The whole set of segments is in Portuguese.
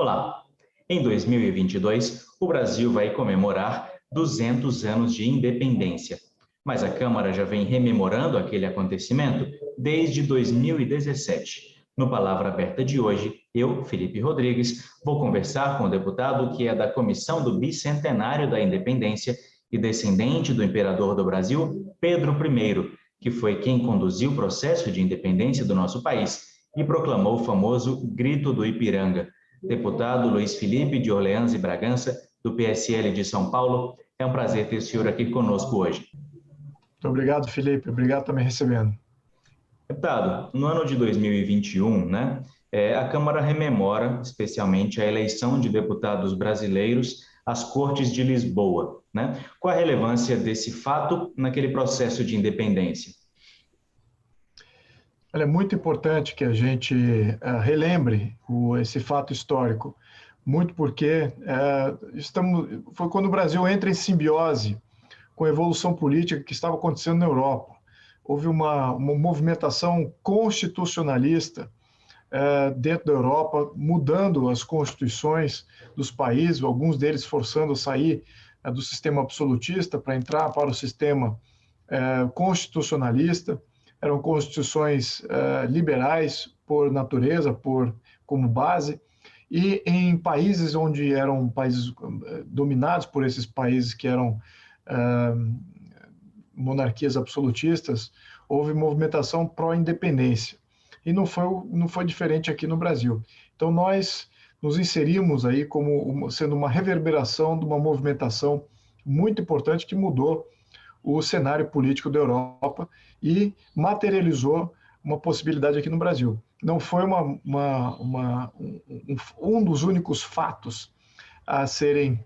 Olá! Em 2022, o Brasil vai comemorar 200 anos de independência. Mas a Câmara já vem rememorando aquele acontecimento desde 2017. No Palavra Aberta de hoje, eu, Felipe Rodrigues, vou conversar com o deputado que é da Comissão do Bicentenário da Independência e descendente do imperador do Brasil, Pedro I, que foi quem conduziu o processo de independência do nosso país e proclamou o famoso Grito do Ipiranga. Deputado Luiz Felipe de Orleans e Bragança, do PSL de São Paulo, é um prazer ter o senhor aqui conosco hoje. Muito obrigado, Felipe. Obrigado por me recebendo. Deputado, no ano de 2021, a Câmara rememora especialmente a eleição de deputados brasileiros às Cortes de Lisboa, Qual a relevância desse fato naquele processo de independência? É muito importante que a gente relembre esse fato histórico, muito porque foi quando o Brasil entra em simbiose com a evolução política que estava acontecendo na Europa. Houve uma movimentação constitucionalista dentro da Europa, mudando as constituições dos países, alguns deles forçando a sair do sistema absolutista para entrar para o sistema constitucionalista. Eram constituições liberais por natureza, como base, e em países onde eram países dominados por esses países que eram monarquias absolutistas, houve movimentação pró-independência. E não foi diferente aqui no Brasil. Então, nós nos inserimos aí como sendo uma reverberação de uma movimentação muito importante que mudou o cenário político da Europa e materializou uma possibilidade aqui no Brasil. Não foi um dos únicos fatos a serem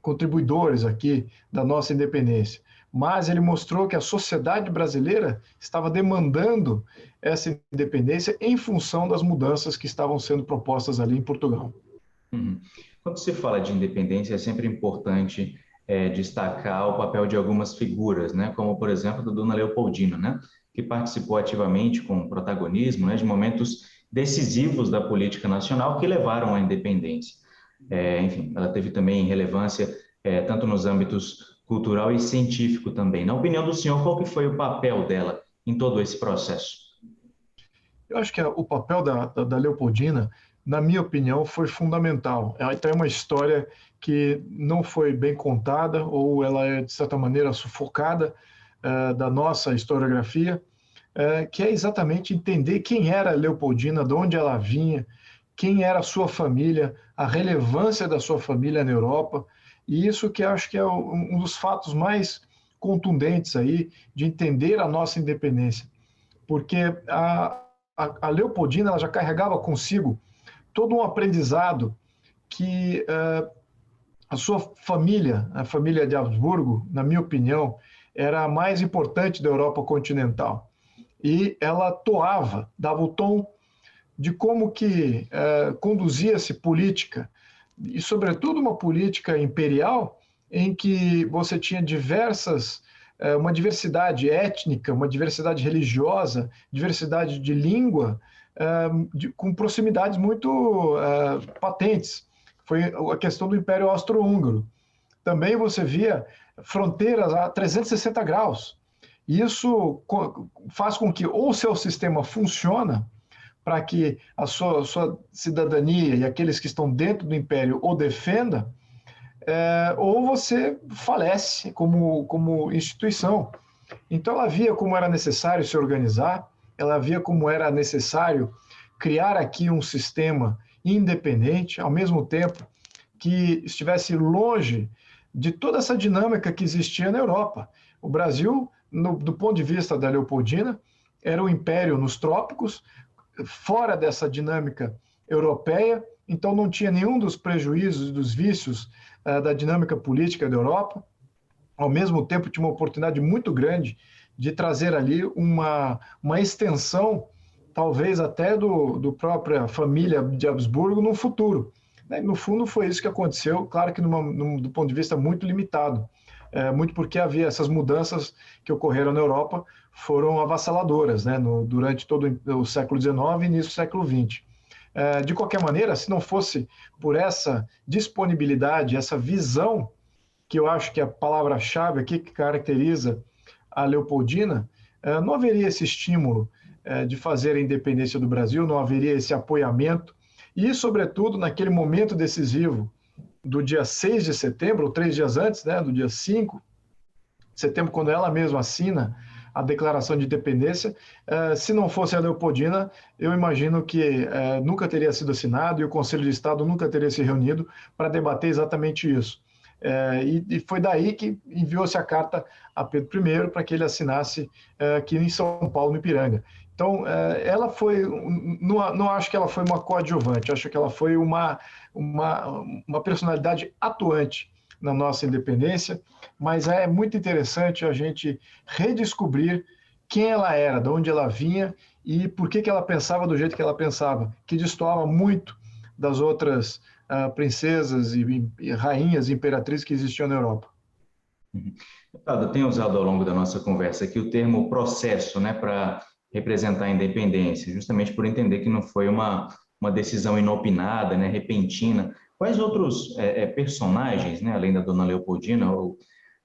contribuidores aqui da nossa independência, mas ele mostrou que a sociedade brasileira estava demandando essa independência em função das mudanças que estavam sendo propostas ali em Portugal. Quando se fala de independência, é sempre importante destacar o papel de algumas figuras, como, por exemplo, da dona Leopoldina, que participou ativamente com protagonismo de momentos decisivos da política nacional que levaram à independência. Enfim, ela teve também relevância tanto nos âmbitos cultural e científico também. Na opinião do senhor, qual que foi o papel dela em todo esse processo? Eu acho que o papel da Leopoldina, na minha opinião, foi fundamental. Ela tem uma história que não foi bem contada, ou ela é, de certa maneira, sufocada da nossa historiografia, que é exatamente entender quem era Leopoldina, de onde ela vinha, quem era a sua família, a relevância da sua família na Europa, e isso que eu acho que é um dos fatos mais contundentes aí de entender a nossa independência, porque a Leopoldina ela já carregava consigo todo um aprendizado que a sua família, a família de Habsburgo, na minha opinião, era a mais importante da Europa continental. E ela dava o tom de como que conduzia-se política, e sobretudo uma política imperial, em que você tinha uma diversidade étnica, uma diversidade religiosa, diversidade de língua, com proximidades muito patentes. Foi a questão do Império Austro-Húngaro. Também você via fronteiras a 360 graus. Isso faz com que ou o seu sistema funciona para que a sua cidadania e aqueles que estão dentro do Império o defenda, ou você falece como instituição. Então, ela via como era necessário se organizar, ela via como era necessário criar aqui um sistema independente, ao mesmo tempo que estivesse longe de toda essa dinâmica que existia na Europa. O Brasil, do ponto de vista da Leopoldina, era um império nos trópicos, fora dessa dinâmica europeia, então não tinha nenhum dos prejuízos, dos vícios da dinâmica política da Europa. Ao mesmo tempo, tinha uma oportunidade muito grande de trazer ali uma extensão, talvez até do própria família de Habsburgo no futuro. No fundo, foi isso que aconteceu, claro que do ponto de vista muito limitado, muito porque havia essas mudanças que ocorreram na Europa, foram avassaladoras, durante todo o século XIX e início do século XX. De qualquer maneira, se não fosse por essa disponibilidade, essa visão, que eu acho que é a palavra-chave aqui que caracteriza a Leopoldina, não haveria esse estímulo de fazer a independência do Brasil, não haveria esse apoiamento, e, sobretudo, naquele momento decisivo do dia 6 de setembro, ou 3 dias antes, né, do dia 5 de setembro, quando ela mesma assina a Declaração de Independência. Se não fosse a Leopoldina, eu imagino que nunca teria sido assinado e o Conselho de Estado nunca teria se reunido para debater exatamente isso. E foi daí que enviou-se a carta a Pedro I para que ele assinasse aqui em São Paulo, no Ipiranga. Então, ela foi, não acho que ela foi uma coadjuvante, acho que ela foi uma personalidade atuante na nossa independência, mas é muito interessante a gente redescobrir quem ela era, de onde ela vinha e por que ela pensava do jeito que ela pensava, que destoava muito das outras princesas e rainhas, imperatrizes que existiam na Europa. Deputado, eu tenho usado ao longo da nossa conversa aqui o termo processo, né, para representar a independência, justamente por entender que não foi uma decisão inopinada, né, repentina. Quais outros personagens, né, além da Dona Leopoldina, ou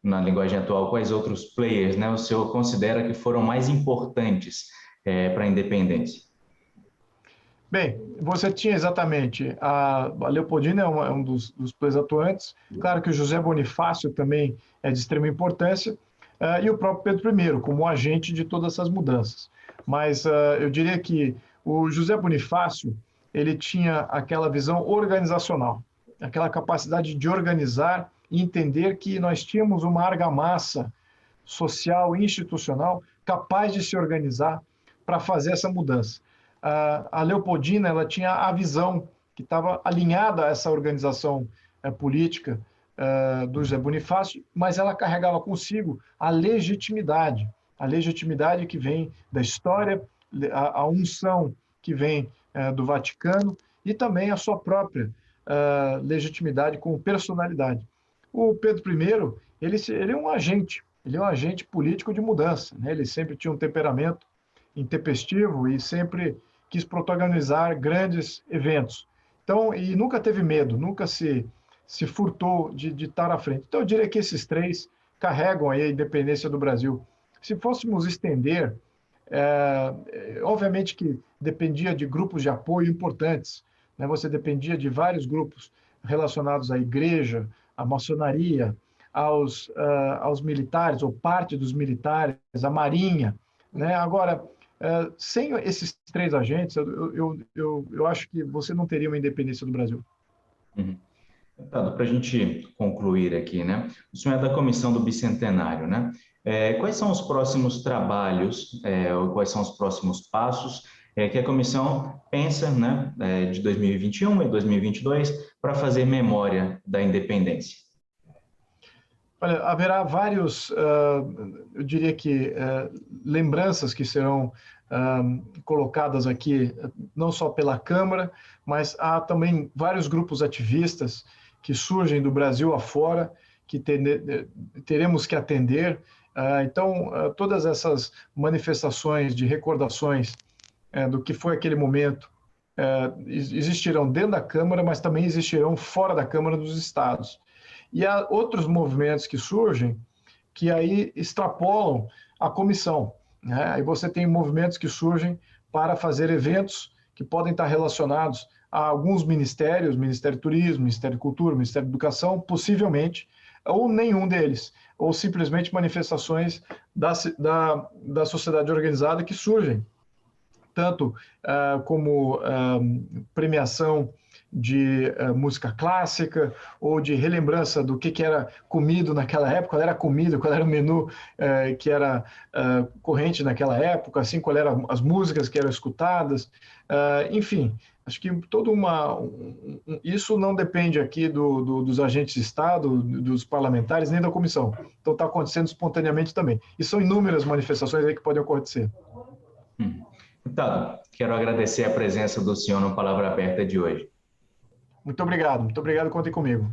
na linguagem atual, quais outros players, né, o senhor considera que foram mais importantes para a independência? Bem, você tinha exatamente a Leopoldina é um dos players atuantes, claro que o José Bonifácio também é de extrema importância, e o próprio Pedro I, como agente de todas essas mudanças. Mas eu diria que o José Bonifácio, ele tinha aquela visão organizacional, aquela capacidade de organizar e entender que nós tínhamos uma argamassa social e institucional capaz de se organizar para fazer essa mudança. A Leopoldina, ela tinha a visão que estava alinhada a essa organização política do José Bonifácio, mas ela carregava consigo a legitimidade que vem da história, a unção que vem do Vaticano e também a sua própria legitimidade como personalidade. O Pedro I, ele é um agente político de mudança, né? Ele sempre tinha um temperamento intempestivo e sempre quis protagonizar grandes eventos. Então, e nunca teve medo, nunca se furtou de estar à frente. Então, eu diria que esses três carregam aí a independência do Brasil. Se fôssemos estender, obviamente que dependia de grupos de apoio importantes, né? Você dependia de vários grupos relacionados à igreja, à maçonaria, aos militares, ou parte dos militares, à marinha, né? Agora, sem esses três agentes, eu acho que você não teria uma independência do Brasil. Uhum. Para a gente concluir aqui, né? O senhor é da Comissão do Bicentenário, né? Quais são os próximos trabalhos, ou quais são os próximos passos que a comissão pensa, né, de 2021 e 2022 para fazer memória da independência? Olha, haverá vários, eu diria que, lembranças que serão colocadas aqui, não só pela Câmara, mas há também vários grupos ativistas que surgem do Brasil afora, que teremos que atender. Então, todas essas manifestações de recordações do que foi aquele momento existirão dentro da Câmara, mas também existirão fora da Câmara dos Estados. E há outros movimentos que surgem que aí extrapolam a comissão, né? Aí você tem movimentos que surgem para fazer eventos que podem estar relacionados a alguns ministérios, Ministério do Turismo, Ministério da Cultura, Ministério da Educação, possivelmente, ou nenhum deles, ou simplesmente manifestações da sociedade organizada que surgem, tanto como premiação de música clássica ou de relembrança do que era comido naquela época, qual era a comida, qual era o menu que era corrente naquela época, assim, qual eram as músicas que eram escutadas, enfim, acho que isso não depende aqui dos agentes de Estado, dos parlamentares, nem da comissão. Então está acontecendo espontaneamente também. E são inúmeras manifestações aí que podem acontecer. Deputado, quero agradecer a presença do senhor no Palavra Aberta de hoje. Muito obrigado, contem comigo.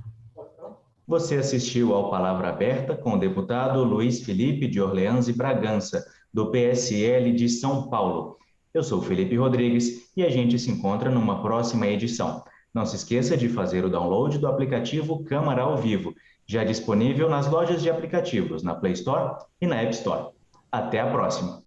Você assistiu ao Palavra Aberta com o deputado Luiz Felipe de Orleans e Bragança, do PSL de São Paulo. Eu sou Felipe Rodrigues e a gente se encontra numa próxima edição. Não se esqueça de fazer o download do aplicativo Câmara ao Vivo, já disponível nas lojas de aplicativos, na Play Store e na App Store. Até a próxima!